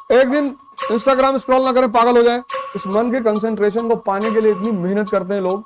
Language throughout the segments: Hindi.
एक दिन इंस्टाग्राम स्क्रॉल ना करें पागल हो जाए। इस मन के कंसंट्रेशन को पाने के लिए इतनी मेहनत करते हैं लोग।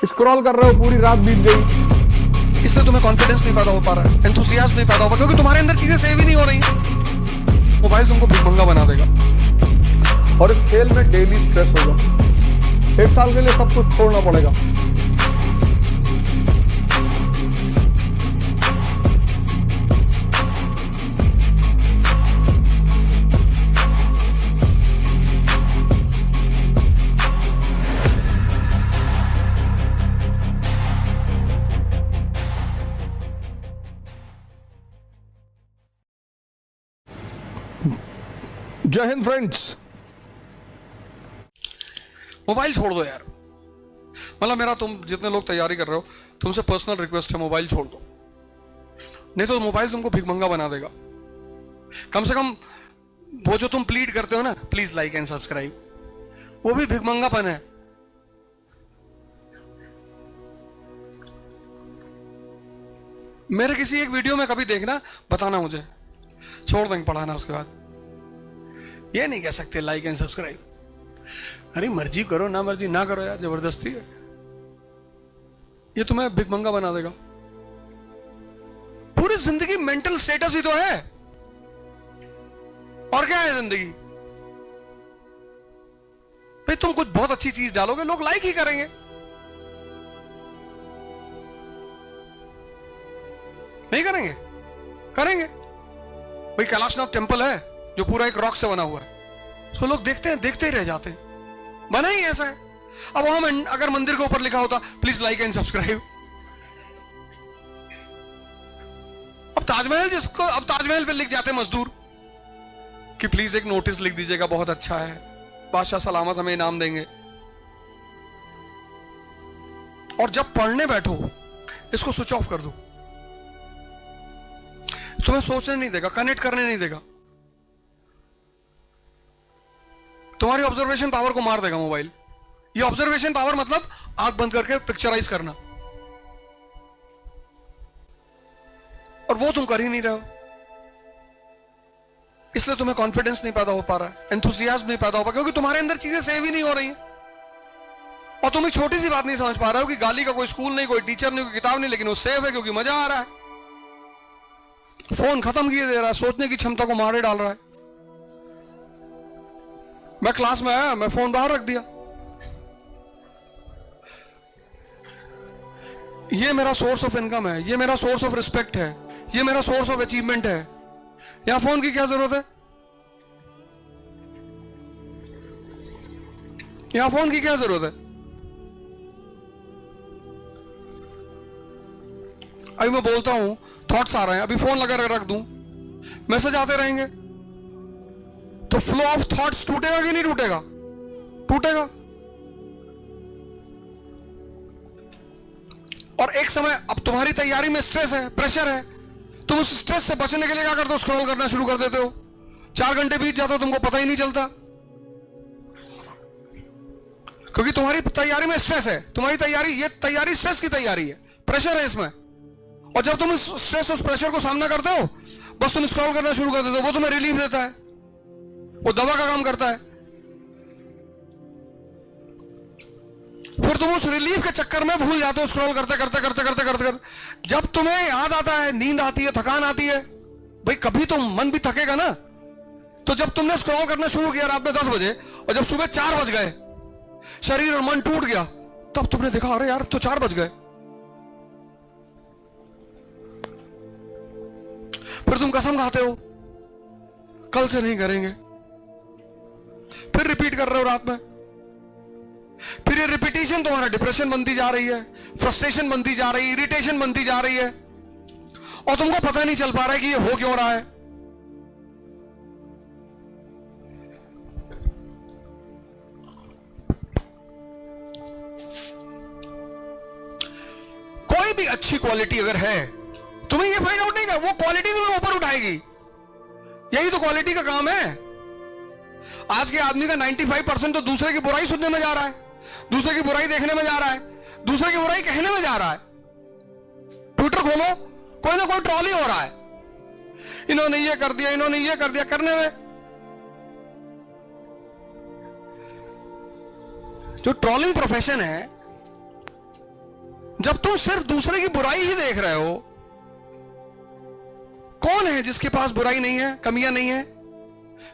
स्क्रॉल कर रहे हो, पूरी रात बीत गई। इसलिए तुम्हें कॉन्फिडेंस नहीं पैदा हो पा रहा है, एंथुसियाज्म नहीं पैदा हो पा, क्योंकि तुम्हारे अंदर चीजें सेव ही नहीं हो रही। मोबाइल तुमको भिखमंगा बना देगा और इस खेल में डेली स्ट्रेस होगा। 1 साल के लिए सब कुछ छोड़ना पड़ेगा। जय हिंद फ्रेंड्स। मोबाइल छोड़ दो यार। मतलब मेरा, तुम जितने लोग तैयारी कर रहे हो, तुमसे पर्सनल रिक्वेस्ट है, मोबाइल छोड़ दो। नहीं तो मोबाइल तुमको भिखमंगा बना देगा। कम से कम वो जो तुम प्लीड करते हो ना, प्लीज लाइक एंड सब्सक्राइब, वो भी भिखमंगापन है। मेरे किसी एक वीडियो में कभी देखना, बताना मुझे, छोड़ देंगे पढ़ाना। उसके बाद ये नहीं कह सकते लाइक एंड सब्सक्राइब। अरे मर्जी करो, ना मर्जी ना करो यार, जबरदस्ती है। ये तुम्हें भिखमंगा बना देगा। पूरी जिंदगी मेंटल स्टेटस ही तो है, और क्या है जिंदगी भाई। तुम कुछ बहुत अच्छी चीज डालोगे, लोग लाइक ही करेंगे। नहीं करेंगे? करेंगे भाई। कैलाशनाथ टेम्पल है जो पूरा एक रॉक से बना हुआ है, तो लोग देखते हैं, देखते ही रह जाते हैं। बना ही ऐसा है। अब हम अगर मंदिर के ऊपर लिखा होता प्लीज लाइक एंड सब्सक्राइब, अब ताजमहल पे लिख जाते मजदूर कि प्लीज एक नोटिस लिख दीजिएगा, बहुत अच्छा है, बादशाह सलामत हमें इनाम देंगे। और जब पढ़ने बैठो, इसको स्विच ऑफ कर दो। तुम्हें सोचने नहीं देगा, कनेक्ट करने नहीं देगा। तुम्हारी ऑब्जर्वेशन पावर को मार देगा मोबाइल। ये ऑब्जर्वेशन पावर मतलब आंख बंद करके पिक्चराइज करना, और वो तुम कर ही नहीं रहे हो। इसलिए तुम्हें कॉन्फिडेंस नहीं पैदा हो पा रहा है, एंथुसियाज्म नहीं पैदा हो पा, क्योंकि तुम्हारे अंदर चीजें सेव ही नहीं हो रही हैं। और तुम एक छोटी सी बात नहीं समझ पा रहे हो कि गाली का कोई स्कूल नहीं, कोई टीचर नहीं, कोई किताब नहीं, लेकिन वो सेव है क्योंकि मजा आ रहा है। फोन खत्म किए दे रहा है, सोचने की क्षमता को मारे डाल रहा है। मैं क्लास में आया, मैं फोन बाहर रख दिया। ये मेरा सोर्स ऑफ इनकम है, ये मेरा सोर्स ऑफ रिस्पेक्ट है, ये मेरा सोर्स ऑफ अचीवमेंट है। यहां फोन की क्या जरूरत है? यहां फोन की क्या जरूरत है? अभी मैं बोलता हूं, थॉट्स आ रहे हैं, अभी फोन लगा रख दूं, मैसेज आते रहेंगे, तो फ्लो ऑफ थॉट्स टूटेगा कि नहीं टूटेगा? टूटेगा। और एक समय, अब तुम्हारी तैयारी में स्ट्रेस है, प्रेशर है, तुम उस स्ट्रेस से बचने के लिए क्या करते हो? स्क्रॉल करना शुरू कर देते हो। 4 घंटे बीत जाते हो, तुमको पता ही नहीं चलता, क्योंकि तुम्हारी तैयारी में स्ट्रेस है। तुम्हारी तैयारी, ये तैयारी स्ट्रेस की तैयारी है, प्रेशर है इसमें। और जब तुम इस स्ट्रेस, उस प्रेशर को सामना करते हो, बस तुम स्क्रॉल करना शुरू कर देते हो। वो तुम्हें रिलीफ देता है, वो दवा का काम करता है। फिर तुम उस रिलीफ के चक्कर में भूल जाते हो, स्क्रॉल करते करते करते करते करते करते। जब तुम्हें याद आता है, नींद आती है, थकान आती है, भाई कभी तो मन भी थकेगा ना। तो जब तुमने स्क्रॉल करना शुरू किया रात में 10 बजे, और जब सुबह 4 बज गए, शरीर और मन टूट गया, तब तुमने देखा अरे यार तो 4 बज गए। फिर तुम कसम खाते हो कल से नहीं करेंगे, फिर रिपीट कर रहे हो रात में। फिर ये रिपीटिशन तुम्हारा डिप्रेशन बनती जा रही है, फ्रस्ट्रेशन बनती जा रही है, इरिटेशन बनती जा रही है, और तुमको पता नहीं चल पा रहा है कि ये हो क्यों रहा है। कोई भी अच्छी क्वालिटी अगर है, तुम्हें ये फाइंड आउट नहीं कर, वो क्वालिटी तुम्हें ऊपर उठाएगी। यही तो क्वालिटी का काम है। आज के आदमी का 95% तो दूसरे की बुराई सुनने में जा रहा है, दूसरे की बुराई देखने में जा रहा है, दूसरे की बुराई कहने में जा रहा है। ट्विटर खोलो, कोई ना कोई ट्रॉली हो रहा है, इन्होंने ये कर दिया, इन्होंने ये कर दिया, करने में। जो ट्रोलिंग प्रोफेशन है, जब तुम सिर्फ दूसरे की बुराई ही देख रहे हो, कौन है जिसके पास बुराई नहीं है, कमियां नहीं है?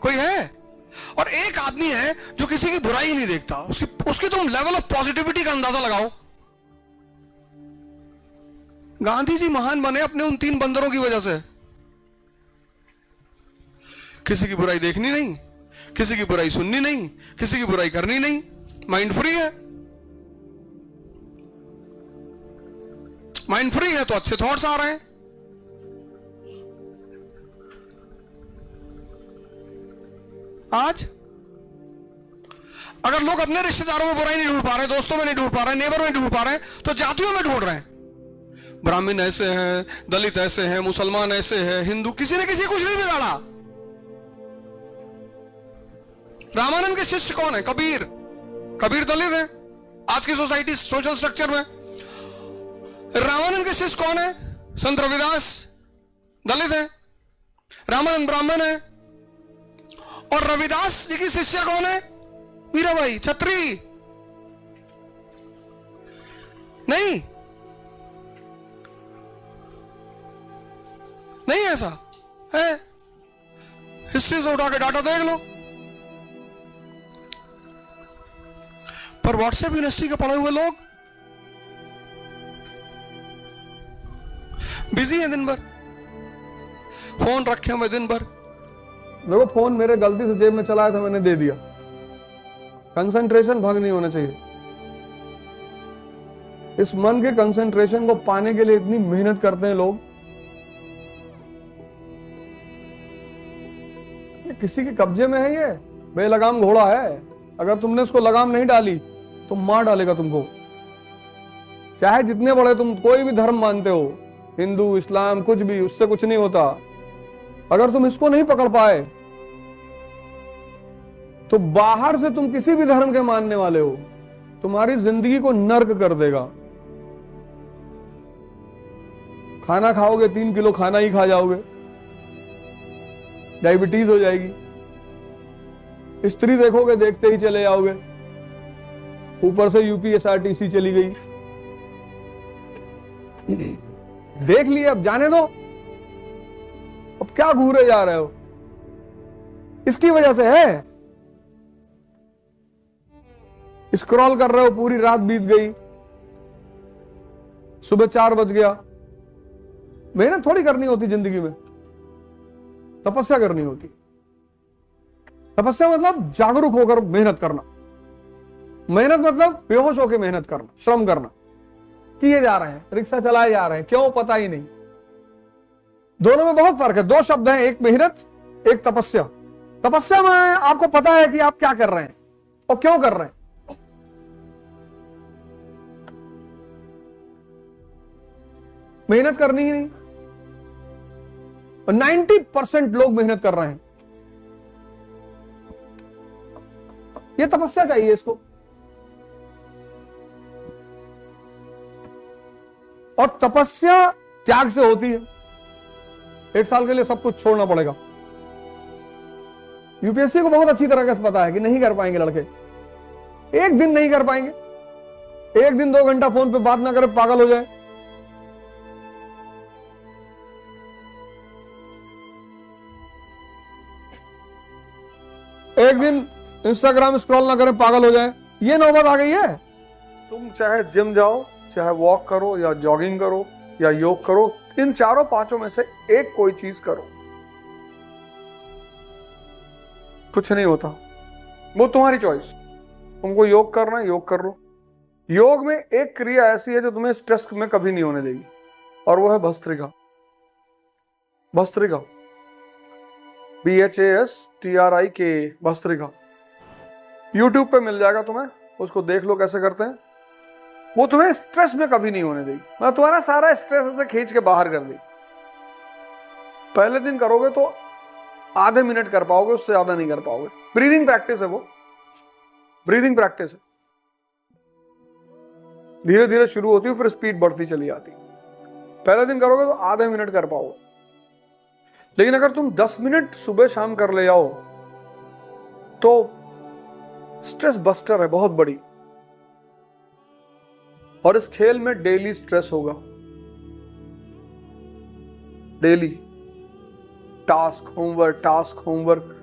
कोई है? और एक आदमी है जो किसी की बुराई ही नहीं देखता, उसकी तुम लेवल ऑफ पॉजिटिविटी का अंदाजा लगाओ। गांधी जी महान बने अपने उन 3 बंदरों की वजह से। किसी की बुराई देखनी नहीं, किसी की बुराई सुननी नहीं, किसी की बुराई करनी नहीं, माइंड फ्री है। माइंड फ्री है तो अच्छे थॉट्स आ रहे हैं। आज अगर लोग अपने रिश्तेदारों में बुराई नहीं ढूंढ पा रहे, दोस्तों में नहीं ढूंढ पा रहे, नेबर में ढूंढ पा रहे, तो जातियों में ढूंढ रहे हैं। ब्राह्मण ऐसे हैं, दलित ऐसे हैं, मुसलमान ऐसे हैं, हिंदू, किसी ने किसी कुछ नहीं बिगाड़ा। रामानंद के शिष्य कौन है? कबीर। कबीर दलित है आज की सोसाइटी, सोशल स्ट्रक्चर में। रामानंद के शिष्य कौन है? संत रविदास दलित है, रामानंद ब्राह्मण है। और रविदास जी की शिष्य कौन है? मीराबाई छत्री। नहीं, नहीं ऐसा है। हिस्ट्री से उठा के डाटा देख लो। पर व्हाट्सएप यूनिवर्सिटी के पढ़े हुए लोग बिजी हैं दिन भर, फोन रखे हुए दिन भर। देखो, फोन मेरे गलती से जेब में चलाया था, मैंने दे दिया। कंसंट्रेशन भंग नहीं होना चाहिए। इस मन के कंसंट्रेशन को पाने के लिए इतनी मेहनत करते हैं लोग। ये किसी के कब्जे में है, ये बेलगाम घोड़ा है। अगर तुमने उसको लगाम नहीं डाली तो मार डालेगा तुमको। चाहे जितने बड़े तुम कोई भी धर्म मानते हो, हिंदू, इस्लाम, कुछ भी, उससे कुछ नहीं होता। अगर तुम इसको नहीं पकड़ पाए तो बाहर से तुम किसी भी धर्म के मानने वाले हो, तुम्हारी जिंदगी को नर्क कर देगा। खाना खाओगे 3 किलो खाना ही खा जाओगे, डायबिटीज हो जाएगी। स्त्री देखोगे देखते ही चले जाओगे, ऊपर से यूपीएसआरटीसी चली गई। देख लिए, अब जाने दो। अब क्या घूरे जा रहे हो? इसकी वजह से है। स्क्रॉल कर रहे हो, पूरी रात बीत गई, सुबह 4 बज गया। मेहनत थोड़ी करनी होती जिंदगी में, तपस्या करनी होती। तपस्या मतलब जागरूक होकर मेहनत करना। मेहनत मतलब बेहोश होकर मेहनत करना, श्रम करना। किए जा रहे हैं, रिक्शा चलाए जा रहे हैं, क्यों पता ही नहीं। दोनों में बहुत फर्क है। 2 शब्द हैं, एक मेहनत, एक तपस्या। तपस्या में आपको पता है कि आप क्या कर रहे हैं और क्यों कर रहे हैं। मेहनत करनी ही नहीं। और 90% लोग मेहनत कर रहे हैं। ये तपस्या चाहिए इसको। और तपस्या त्याग से होती है। 1 साल के लिए सब कुछ छोड़ना पड़ेगा। यूपीएससी को बहुत अच्छी तरह से पता है कि नहीं कर पाएंगे लड़के। एक दिन नहीं कर पाएंगे। एक दिन 2 घंटा फोन पे बात ना करे, पागल हो जाए। एक दिन इंस्टाग्राम स्क्रॉल ना करें, पागल हो जाए। ये नौबत आ गई है। तुम चाहे जिम जाओ, चाहे वॉक करो, या जॉगिंग करो, या योग करो, इन 4-5 में से एक कोई चीज करो, कुछ नहीं होता। वो तुम्हारी चॉइस। तुमको योग करना है, योग कर लो। योग में एक क्रिया ऐसी है जो तुम्हें स्ट्रेस में कभी नहीं होने देगी, और वो है भस्त्रिका। भस्त्रिका, BHASTRIK, भस्त्रिका। यूट्यूब पे मिल जाएगा तुम्हें, उसको देख लो कैसे करते हैं। वो तुम्हें स्ट्रेस में कभी नहीं होने देगी। मैं तुम्हारा सारा स्ट्रेस ऐसे खींच के बाहर कर दी। पहले दिन करोगे तो आधे मिनट कर पाओगे, उससे ज्यादा नहीं कर पाओगे। ब्रीदिंग प्रैक्टिस है वो, ब्रीदिंग प्रैक्टिस है। धीरे धीरे शुरू होती है, फिर स्पीड बढ़ती चली जाती। पहले दिन करोगे तो आधे मिनट कर पाओगे, लेकिन अगर तुम 10 मिनट सुबह शाम कर ले जाओ तो स्ट्रेस बस्टर है बहुत बड़ी। और इस खेल में डेली स्ट्रेस होगा, daily task homework, task homework,